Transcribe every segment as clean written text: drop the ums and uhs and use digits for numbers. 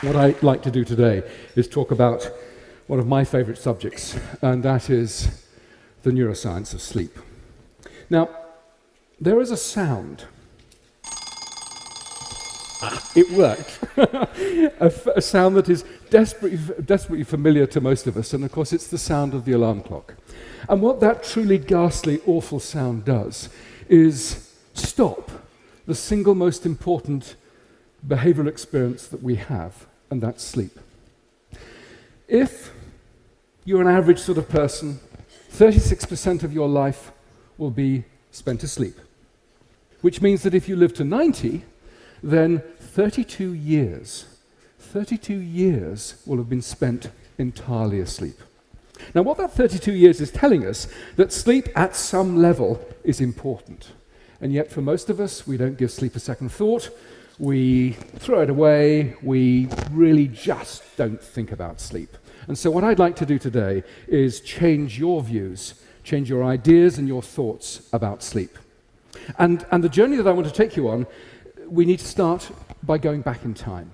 What I'd like to do today is talk about one of my favorite subjects, and that is the neuroscience of sleep. Now, there is a sound. It worked. a sound that is desperately familiar to most of us, and of course it's the sound of the alarm clock. And what that truly ghastly, awful sound does is stop the single most important behavioral experience that we have, and that's sleep. If you're an average sort of person, 36% of your life will be spent asleep, which means that if you live to 90, then 32 years will have been spent entirely asleep. Now, what that 32 years is telling us, that sleep at some level is important. And yet, for most of us, we don't give sleep a second thought. We throw it away. We really just don't think about sleep. And so what I'd like to do today is change your views, change your ideas and your thoughts about sleep. And the journey that I want to take you on, we need to start by going back in time.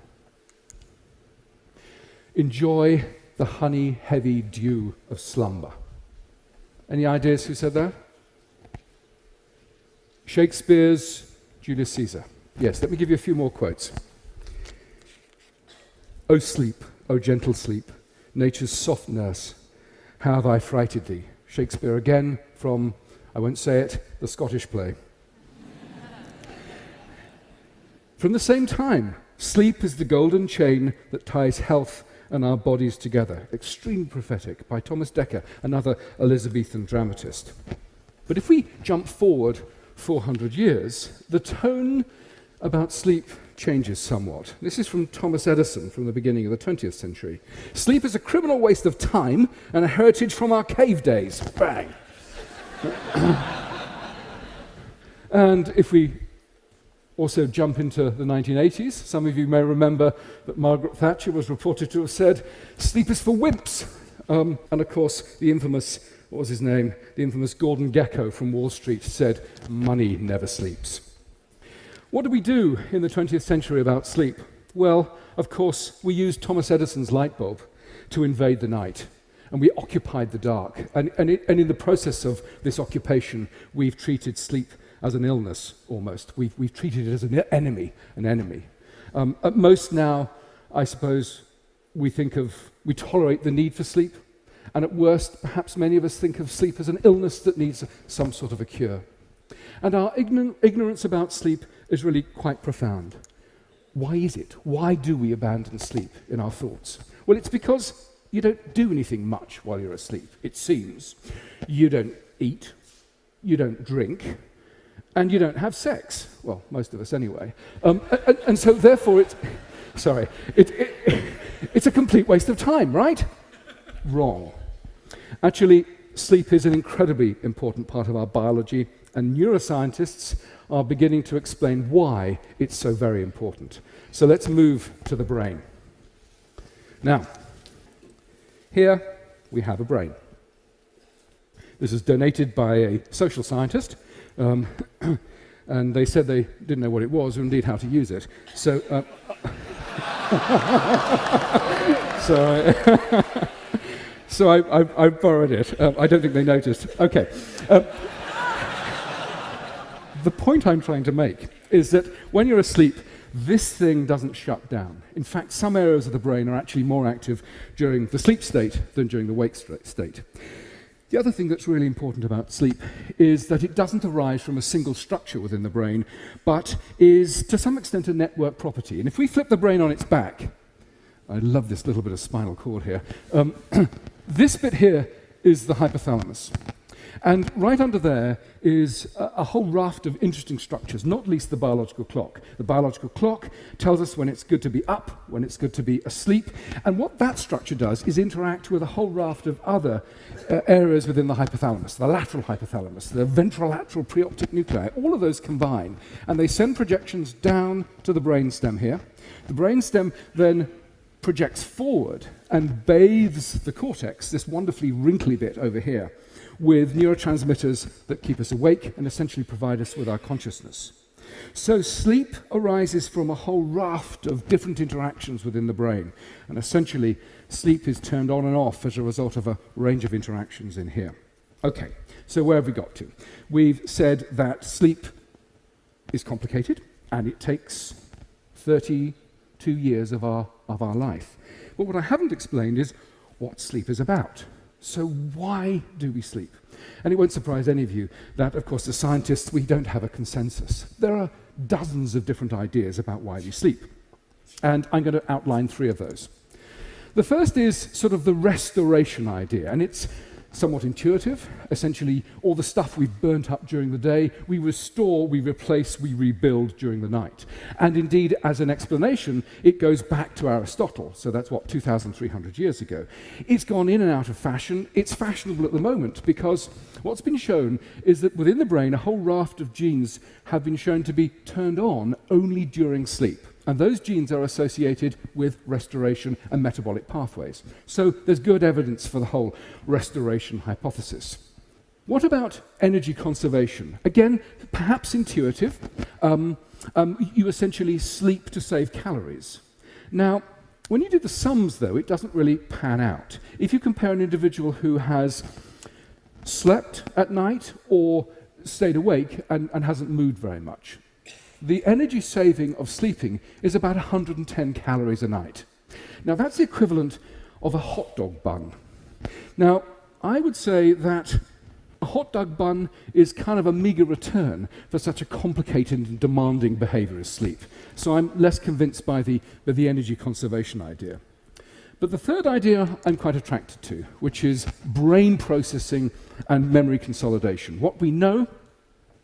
Enjoy the honey-heavy dew of slumber. Any ideas who said that? Shakespeare's Julius Caesar. Yes, let me give you a few more quotes. O sleep, O gentle sleep, nature's soft nurse, how have I frighted thee? Shakespeare again from, I won't say it, the Scottish play. From the same time, sleep is the golden chain that ties health and our bodies together. Extremely prophetic, by Thomas Dekker, another Elizabethan dramatist. But if we jump forward 400 years, the tone about sleep changes somewhat. This is from Thomas Edison from the beginning of the 20th century. Sleep is a criminal waste of time and a heritage from our cave days. Bang! And if we also jump into the 1980s, some of you may remember that Margaret Thatcher was reported to have said, sleep is for wimps. And of course, the infamous, what was his name? The infamous Gordon Gekko from Wall Street said, money never sleeps. What do we do in the 20th century about sleep? Well, of course, we used Thomas Edison's light bulb to invade the night, and we occupied the dark. And in the process of this occupation, we've treated sleep as an illness, almost. We've treated it as an enemy. At most now, I suppose, we tolerate the need for sleep, and at worst, perhaps many of us think of sleep as an illness that needs some sort of a cure. And our ignorance about sleep is really quite profound. Why is it? Why do we abandon sleep in our thoughts? Well, it's because you don't do anything much while you're asleep, it seems. You don't eat, you don't drink, and you don't have sex. Well, most of us anyway. And so therefore it's a complete waste of time, right? Wrong. Actually, sleep is an incredibly important part of our biology, and neuroscientists are beginning to explain why it's so very important. So let's move to the brain. Now, here we have a brain. This is donated by a social scientist, and they said they didn't know what it was or indeed how to use it. So, so I borrowed it. I don't think they noticed. Okay. The point I'm trying to make is that when you're asleep, this thing doesn't shut down. In fact, some areas of the brain are actually more active during the sleep state than during the wake state. The other thing that's really important about sleep is that it doesn't arise from a single structure within the brain, but is to some extent a network property. And if we flip the brain on its back, I love this little bit of spinal cord here, this bit here is the hypothalamus. And right under there is a whole raft of interesting structures, not least the biological clock. The biological clock tells us when it's good to be up, when it's good to be asleep. And what that structure does is interact with a whole raft of other areas within the hypothalamus, the lateral hypothalamus, the ventrolateral preoptic nuclei. All of those combine, and they send projections down to the brainstem here. The brainstem then projects forward and bathes the cortex, this wonderfully wrinkly bit over here, with neurotransmitters that keep us awake and essentially provide us with our consciousness. So sleep arises from a whole raft of different interactions within the brain. And essentially, sleep is turned on and off as a result of a range of interactions in here. Okay, so where have we got to? We've said that sleep is complicated, and it takes 32 years of our life. But what I haven't explained is what sleep is about. So why do we sleep? And it won't surprise any of you that, of course, as scientists, we don't have a consensus. There are dozens of different ideas about why we sleep. And I'm going to outline 3 of those. The first is sort of the restoration idea, and it's somewhat intuitive. Essentially, all the stuff we've burnt up during the day, we restore, we replace, we rebuild during the night. And indeed, as an explanation, it goes back to Aristotle. So that's what, 2,300 years ago. It's gone in and out of fashion. It's fashionable at the moment because what's been shown is that within the brain, a whole raft of genes have been shown to be turned on only during sleep. And those genes are associated with restoration and metabolic pathways. So there's good evidence for the whole restoration hypothesis. What about energy conservation? Again, perhaps intuitive. You essentially sleep to save calories. Now, when you do the sums, though, it doesn't really pan out. If you compare an individual who has slept at night or stayed awake and hasn't moved very much, the energy saving of sleeping is about 110 calories a night. Now, that's the equivalent of a hot dog bun. Now, I would say that a hot dog bun is kind of a meager return for such a complicated and demanding behavior as sleep. So I'm less convinced by the energy conservation idea. But the third idea I'm quite attracted to, which is brain processing and memory consolidation. What we know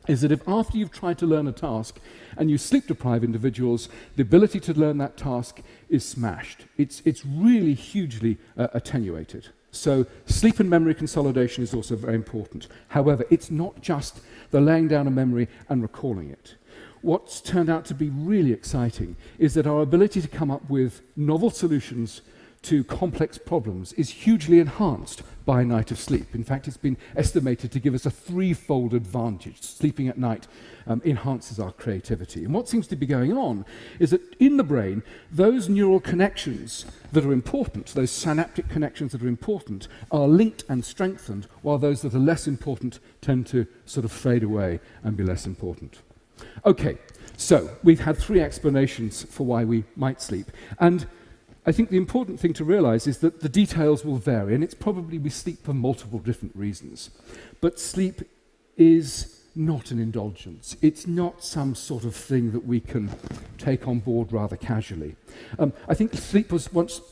is that if after you've tried to learn a task and you sleep-deprive individuals, the ability to learn that task is smashed. It's really hugely attenuated. So sleep and memory consolidation is also very important. However, it's not just the laying down of memory and recalling it. What's turned out to be really exciting is that our ability to come up with novel solutions to complex problems is hugely enhanced by a night of sleep. In fact, it's been estimated to give us a 3-fold advantage. Sleeping at night enhances our creativity. And what seems to be going on is that in the brain, those neural connections that are important, those synaptic connections that are important, are linked and strengthened, while those that are less important tend to sort of fade away and be less important. Okay, so we've had 3 explanations for why we might sleep. And I think the important thing to realize is that the details will vary, and it's probably we sleep for multiple different reasons. But sleep is not an indulgence. It's not some sort of thing that we can take on board rather casually. I think sleep was once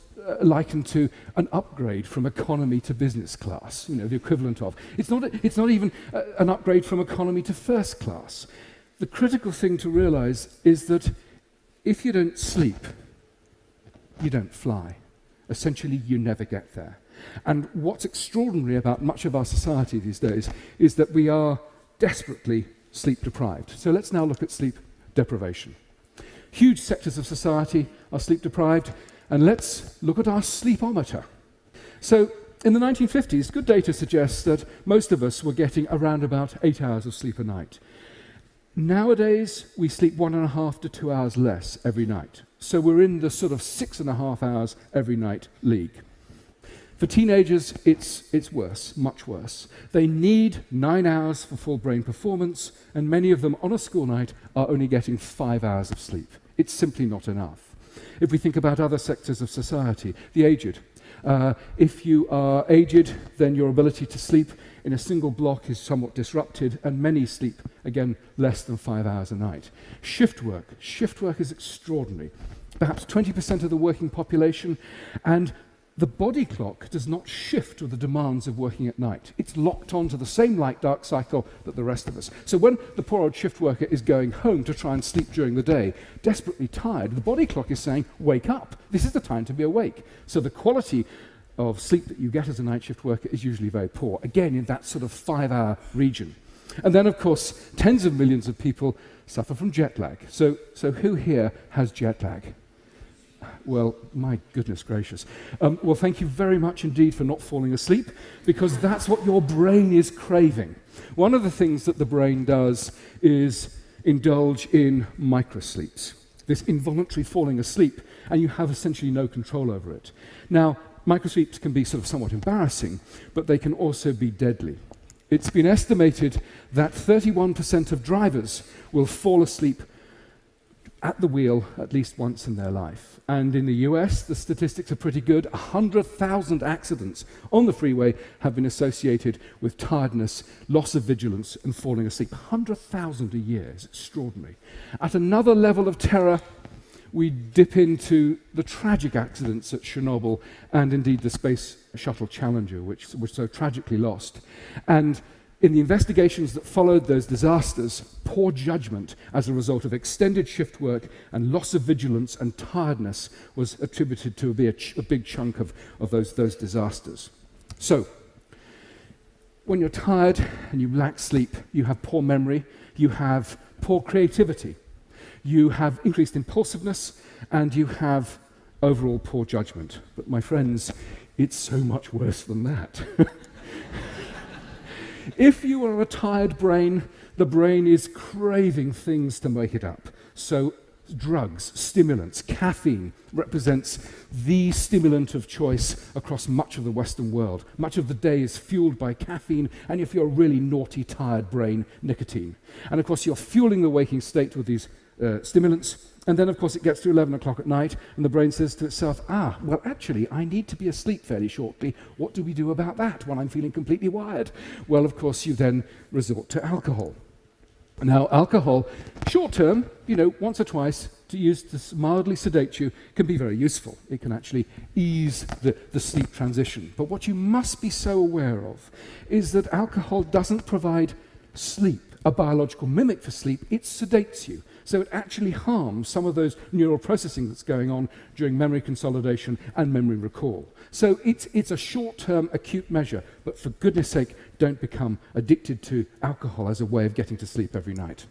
likened to an upgrade from economy to business class, the equivalent of. It's not even an upgrade from economy to first class. The critical thing to realize is that if you don't sleep, you don't fly. Essentially, you never get there. And what's extraordinary about much of our society these days is that we are desperately sleep deprived. So let's now look at sleep deprivation. Huge sectors of society are sleep deprived, and let's look at our sleepometer. So in the 1950s, good data suggests that most of us were getting around about 8 hours of sleep a night. Nowadays, we sleep 1.5 to 2 hours less every night. So we're in the sort of 6.5 hours every night league. For teenagers, it's worse, much worse. They need 9 hours for full brain performance, and many of them on a school night are only getting 5 hours of sleep. It's simply not enough. If we think about other sectors of society, the aged. If you are aged, then your ability to sleep in a single block is somewhat disrupted, and many sleep, again, less than 5 hours a night. Shift work is extraordinary. Perhaps 20% of the working population, and the body clock does not shift with the demands of working at night. It's locked onto the same light-dark cycle that the rest of us. So when the poor old shift worker is going home to try and sleep during the day, desperately tired, the body clock is saying, wake up. This is the time to be awake. So the quality of sleep that you get as a night shift worker is usually very poor, again, in that sort of 5-hour region. And then, of course, tens of millions of people suffer from jet lag. So who here has jet lag? Well, my goodness gracious. Well, thank you very much indeed for not falling asleep, because that's what your brain is craving. One of the things that the brain does is indulge in microsleeps, this involuntary falling asleep, and you have essentially no control over it. Now, microsleeps can be sort of somewhat embarrassing, but they can also be deadly. It's been estimated that 31% of drivers will fall asleep at the wheel at least once in their life. And in the US, the statistics are pretty good. 100,000 accidents on the freeway have been associated with tiredness, loss of vigilance, and falling asleep. 100,000 a year is extraordinary. At another level of terror, we dip into the tragic accidents at Chernobyl and indeed the Space Shuttle Challenger, which was so tragically lost. And in the investigations that followed those disasters, poor judgment as a result of extended shift work and loss of vigilance and tiredness was attributed to a big chunk of those disasters. So, when you're tired and you lack sleep, you have poor memory, you have poor creativity, you have increased impulsiveness, and you have overall poor judgment. But my friends, it's so much worse than that. If you are a tired brain, the brain is craving things to make it up. So drugs, stimulants, caffeine represents the stimulant of choice across much of the Western world. Much of the day is fueled by caffeine, and if you're a really naughty, tired brain, nicotine. And of course, you're fueling the waking state with these stimulants, and then of course it gets to 11 o'clock at night, and the brain says to itself, well actually I need to be asleep fairly shortly. What do we do about that when I'm feeling completely wired? Well, of course you then resort to alcohol. Now alcohol, short term, once or twice to use to mildly sedate you, can be very useful. It can actually ease the sleep transition. But what you must be so aware of is that alcohol doesn't provide sleep, a biological mimic for sleep. It sedates you. So it actually harms some of those neural processing that's going on during memory consolidation and memory recall. So it's a short-term acute measure, but for goodness sake, don't become addicted to alcohol as a way of getting to sleep every night.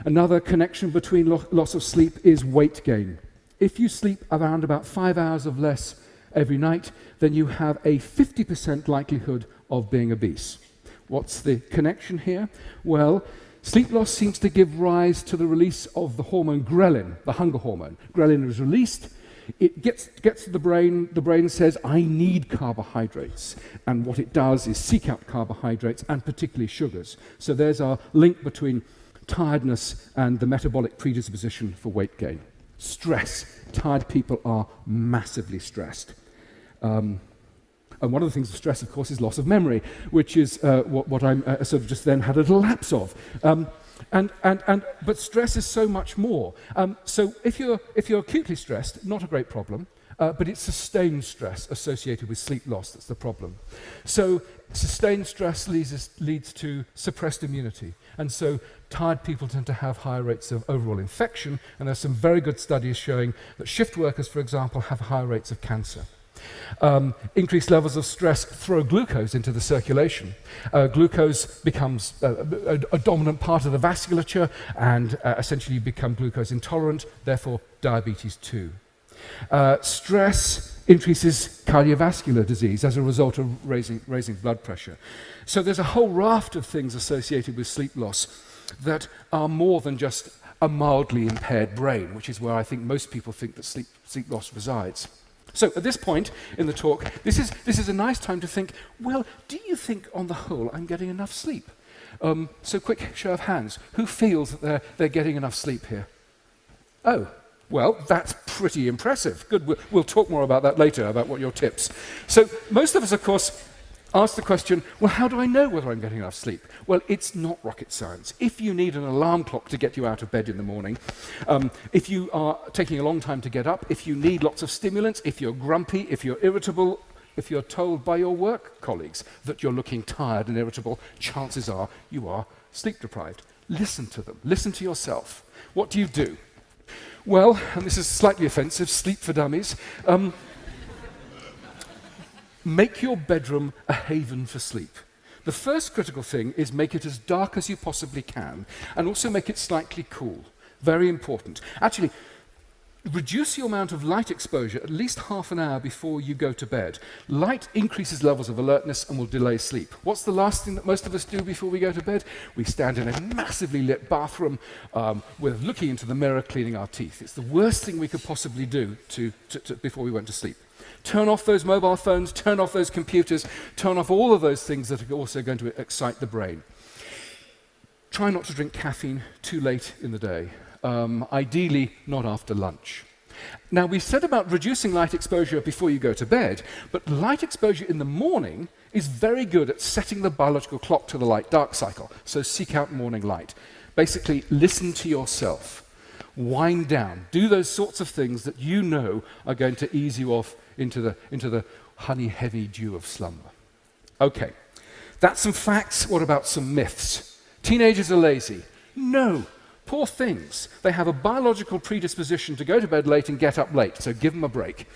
Another connection between loss of sleep is weight gain. If you sleep around about 5 hours of less every night, then you have a 50% likelihood of being obese. What's the connection here? Well, sleep loss seems to give rise to the release of the hormone ghrelin, the hunger hormone. Ghrelin is released, it gets to the brain says, I need carbohydrates. And what it does is seek out carbohydrates, and particularly sugars. So there's our link between tiredness and the metabolic predisposition for weight gain. Stress. Tired people are massively stressed. And one of the things of stress, of course, is loss of memory, which is what I'm sort of just then had a little lapse of. But stress is so much more. So if you're acutely stressed, not a great problem, but it's sustained stress associated with sleep loss that's the problem. So sustained stress leads to suppressed immunity. And so tired people tend to have higher rates of overall infection, and there's some very good studies showing that shift workers, for example, have higher rates of cancer. Increased levels of stress throw glucose into the circulation. Glucose becomes a dominant part of the vasculature and essentially become glucose intolerant, therefore diabetes too. Stress increases cardiovascular disease as a result of raising blood pressure. So there's a whole raft of things associated with sleep loss that are more than just a mildly impaired brain, which is where I think most people think that sleep loss resides. So at this point in the talk, this is a nice time to think, well, do you think on the whole I'm getting enough sleep? So quick show of hands. Who feels that they're getting enough sleep here? Oh, well, that's pretty impressive. Good, we'll talk more about that later, about what your tips. So most of us, of course, ask the question, well, how do I know whether I'm getting enough sleep? Well, it's not rocket science. If you need an alarm clock to get you out of bed in the morning, if you are taking a long time to get up, if you need lots of stimulants, if you're grumpy, if you're irritable, if you're told by your work colleagues that you're looking tired and irritable, chances are you are sleep deprived. Listen to them. Listen to yourself. What do you do? Well, and this is slightly offensive, sleep for dummies. Make your bedroom a haven for sleep. The first critical thing is make it as dark as you possibly can, and also make it slightly cool. Very important. Actually, reduce your amount of light exposure at least half an hour before you go to bed. Light increases levels of alertness and will delay sleep. What's the last thing that most of us do before we go to bed? We stand in a massively lit bathroom, we're looking into the mirror, cleaning our teeth. It's the worst thing we could possibly do before we went to sleep. Turn off those mobile phones, turn off those computers, turn off all of those things that are also going to excite the brain. Try not to drink caffeine too late in the day. Ideally, not after lunch. Now, we said about reducing light exposure before you go to bed, but light exposure in the morning is very good at setting the biological clock to the light-dark cycle, so seek out morning light. Basically, listen to yourself. Wind down. Do those sorts of things that you know are going to ease you off into the honey-heavy dew of slumber. Okay, that's some facts. What about some myths? Teenagers are lazy. No. Poor things. They have a biological predisposition to go to bed late and get up late, so give them a break.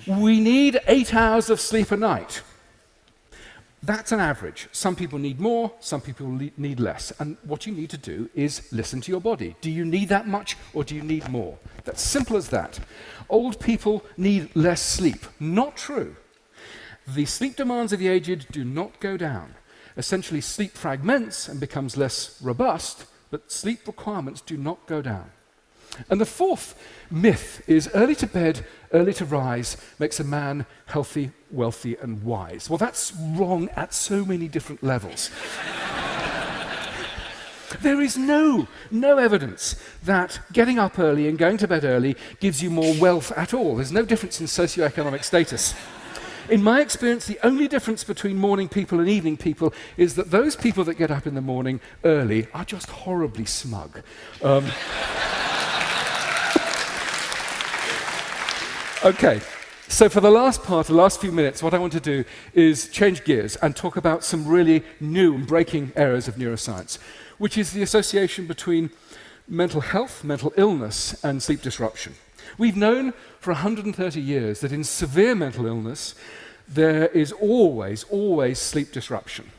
We need 8 hours of sleep a night. That's an average. Some people need more, some people need less. And what you need to do is listen to your body. Do you need that much or do you need more? That's simple as that. Old people need less sleep. Not true. The sleep demands of the aged do not go down. Essentially, sleep fragments and becomes less robust, but sleep requirements do not go down. And the fourth myth is early to bed, early to rise makes a man healthy, wealthy, and wise. Well, that's wrong at so many different levels. There is no evidence that getting up early and going to bed early gives you more wealth at all. There's no difference in socioeconomic status. In my experience, the only difference between morning people and evening people is that those people that get up in the morning early are just horribly smug. Okay, so for the last few minutes, what I want to do is change gears and talk about some really new and breaking areas of neuroscience, which is the association between mental health, mental illness, and sleep disruption. We've known for 130 years that in severe mental illness, there is always sleep disruption.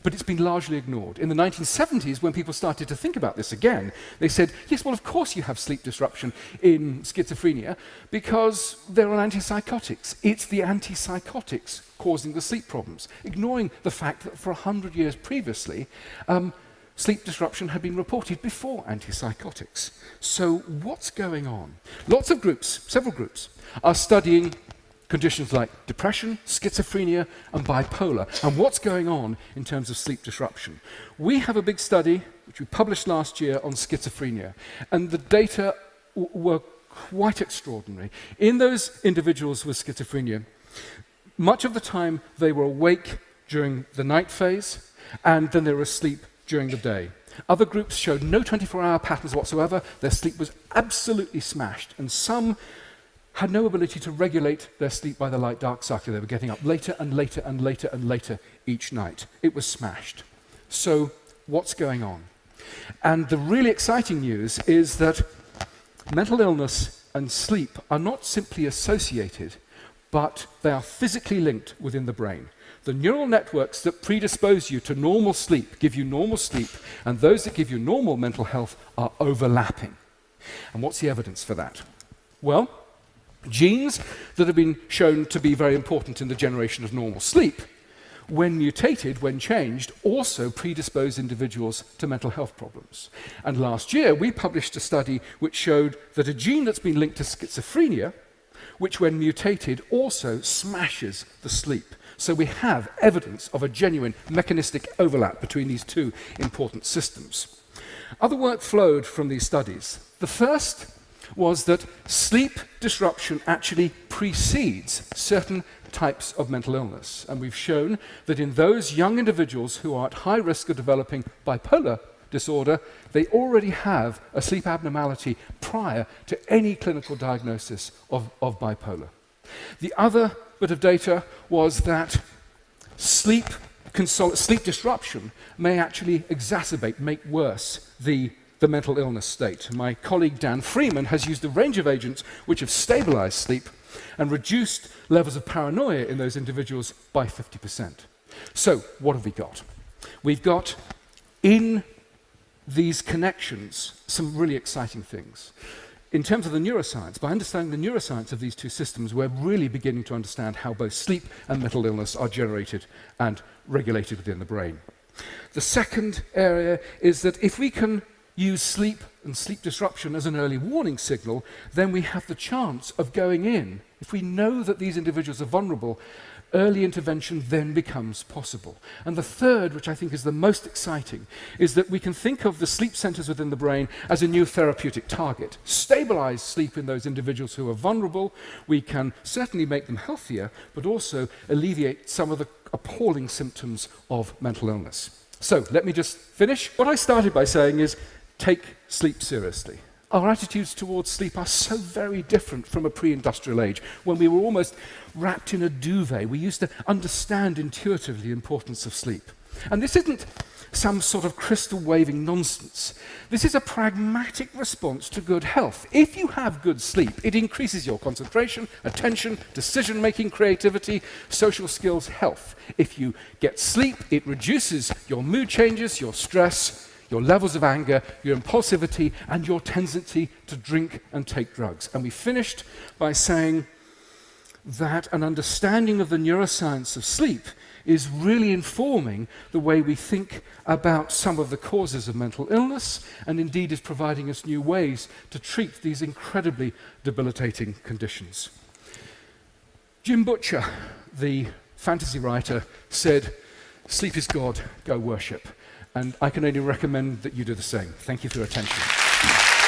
But it's been largely ignored. In the 1970s, when people started to think about this again, they said, yes, well, of course you have sleep disruption in schizophrenia because they're on antipsychotics. It's the antipsychotics causing the sleep problems, ignoring the fact that for 100 years previously, sleep disruption had been reported before antipsychotics. So what's going on? Lots of groups, several groups, are studying conditions like depression, schizophrenia, and bipolar, and what's going on in terms of sleep disruption. We have a big study, which we published last year, on schizophrenia, and the data were quite extraordinary. In those individuals with schizophrenia, much of the time they were awake during the night phase, and then they were asleep during the day. Other groups showed no 24-hour patterns whatsoever. Their sleep was absolutely smashed, and some had no ability to regulate their sleep by the light-dark cycle. They were getting up later and later and later and later each night. It was smashed. So what's going on? And the really exciting news is that mental illness and sleep are not simply associated, but they are physically linked within the brain. The neural networks that predispose you to normal sleep give you normal sleep, and those that give you normal mental health are overlapping. And what's the evidence for that? Well, genes that have been shown to be very important in the generation of normal sleep, when mutated, when changed, also predispose individuals to mental health problems. And last year, we published a study which showed that a gene that's been linked to schizophrenia, which when mutated also smashes the sleep. So we have evidence of a genuine mechanistic overlap between these two important systems. Other work flowed from these studies. The first was that sleep disruption actually precedes certain types of mental illness. And we've shown that in those young individuals who are at high risk of developing bipolar disorder, they already have a sleep abnormality prior to any clinical diagnosis of bipolar. The other bit of data was that sleep disruption may actually exacerbate, make worse the mental illness state. My colleague Dan Freeman has used a range of agents which have stabilized sleep and reduced levels of paranoia in those individuals by 50%. So, what have we got? We've got, in these connections, some really exciting things. in terms of the neuroscience, by understanding the neuroscience of these two systems, we're really beginning to understand how both sleep and mental illness are generated and regulated within the brain. The second area is that if we can use sleep and sleep disruption as an early warning signal, then we have the chance of going in. If we know that these individuals are vulnerable, early intervention then becomes possible. And the third, which I think is the most exciting, is that we can think of the sleep centers within the brain as a new therapeutic target. Stabilize sleep in those individuals who are vulnerable. We can certainly make them healthier, but also alleviate some of the appalling symptoms of mental illness. So let me just finish. What I started by saying is, take sleep seriously. Our attitudes towards sleep are so very different from a pre-industrial age, when we were almost wrapped in a duvet. We used to understand intuitively the importance of sleep. And this isn't some sort of crystal-waving nonsense. This is a pragmatic response to good health. If you have good sleep, it increases your concentration, attention, decision-making, creativity, social skills, health. If you get sleep, it reduces your mood changes, your stress, your levels of anger, your impulsivity, and your tendency to drink and take drugs. And we finished by saying that an understanding of the neuroscience of sleep is really informing the way we think about some of the causes of mental illness, and indeed is providing us new ways to treat these incredibly debilitating conditions. Jim Butcher, the fantasy writer, said, "Sleep is God, go worship." And I can only recommend that you do the same. Thank you for your attention.